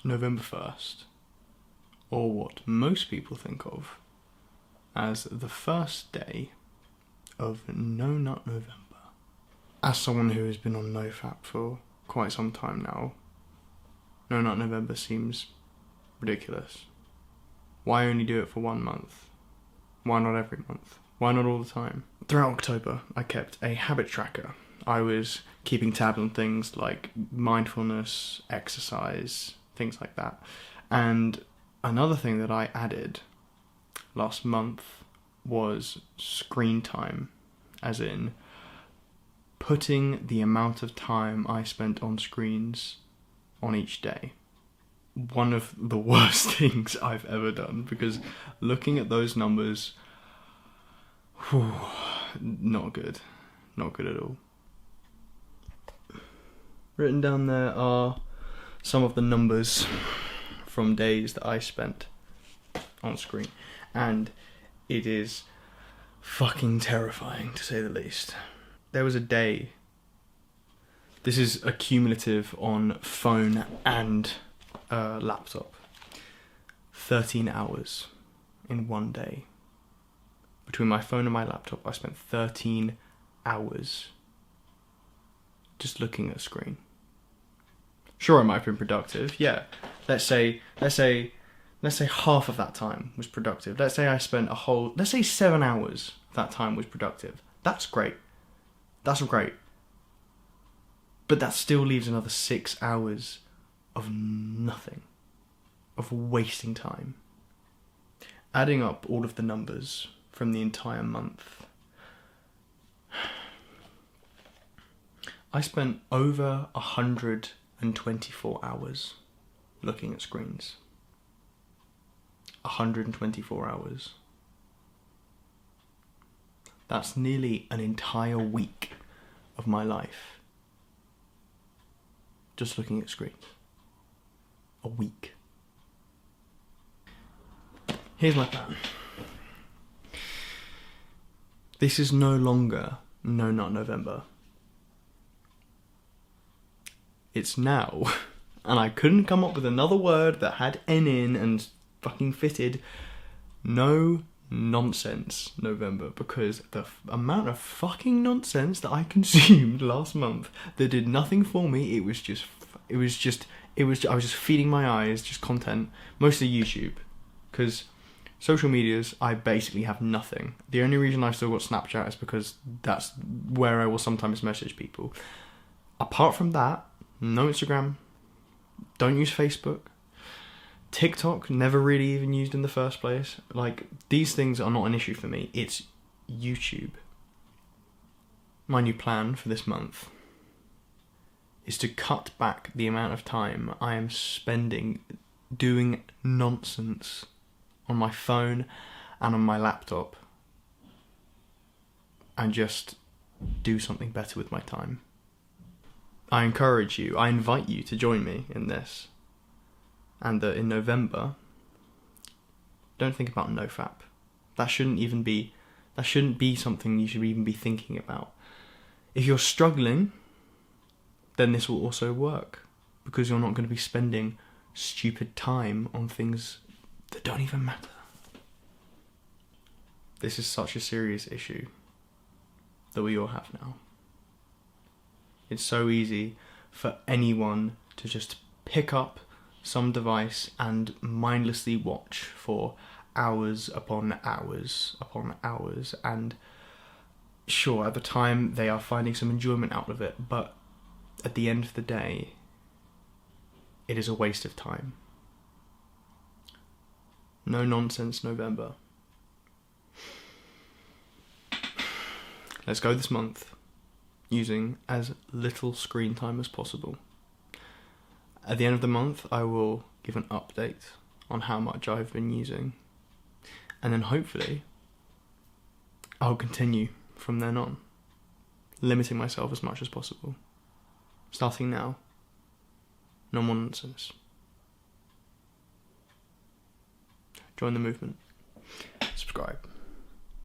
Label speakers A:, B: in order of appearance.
A: November 1st, or what most people think of as the first day of No Nut November. As someone who has been on NoFap for quite some time now, No Nut November seems ridiculous. Why only do it for 1 month? Why not every month? Why not all the time? Throughout October, I kept a habit tracker. I was keeping tabs on things like mindfulness, exercise, things like that. And another thing that I added last month was screen time, as in putting the amount of time I spent on screens on each day. One of the worst things I've ever done, because looking at those numbers, not good. Not good at all. Written down there are some of the numbers from days that I spent on screen, and it is fucking terrifying, to say the least. There was a day, this is accumulative on phone and laptop, 13 hours in one day. Between my phone and my laptop, I spent 13 hours just looking at a screen. Sure, I might have been productive, yeah. Let's say half of that time was productive. Let's say I spent let's say 7 hours of that time was productive. That's great. That's great. But that still leaves another 6 hours of nothing, of wasting time. Adding up all of the numbers from the entire month, I spent over 124 hours looking at screens. 124 hours. That's nearly an entire week of my life just looking at screens. A week. Here's my plan. This is no longer No Nut November. It's now, and I couldn't come up with another word that had N in and fucking fitted, No Nonsense November, because the amount of fucking nonsense that I consumed last month that did nothing for me, I was just feeding my eyes, just content, mostly YouTube, because social medias, I basically have nothing. The only reason I've still got Snapchat is because that's where I will sometimes message people. Apart from that, no Instagram, don't use Facebook, TikTok, never really even used in the first place. Like, these things are not an issue for me. It's YouTube. My new plan for this month is to cut back the amount of time I am spending doing nonsense on my phone and on my laptop, and just do something better with my time. I encourage you, I invite you to join me in this. And that in November, don't think about NoFap. That shouldn't be something you should even be thinking about. If you're struggling, then this will also work, because you're not going to be spending stupid time on things that don't even matter. This is such a serious issue that we all have now. It's so easy for anyone to just pick up some device and mindlessly watch for hours upon hours upon hours, and sure, at the time they are finding some enjoyment out of it, but at the end of the day, it is a waste of time. No Nonsense November. Let's go this month using as little screen time as possible. At the end of the month, I will give an update on how much I've been using, and then hopefully I'll continue from then on, limiting myself as much as possible. Starting now, no more nonsense. Join the movement. Subscribe.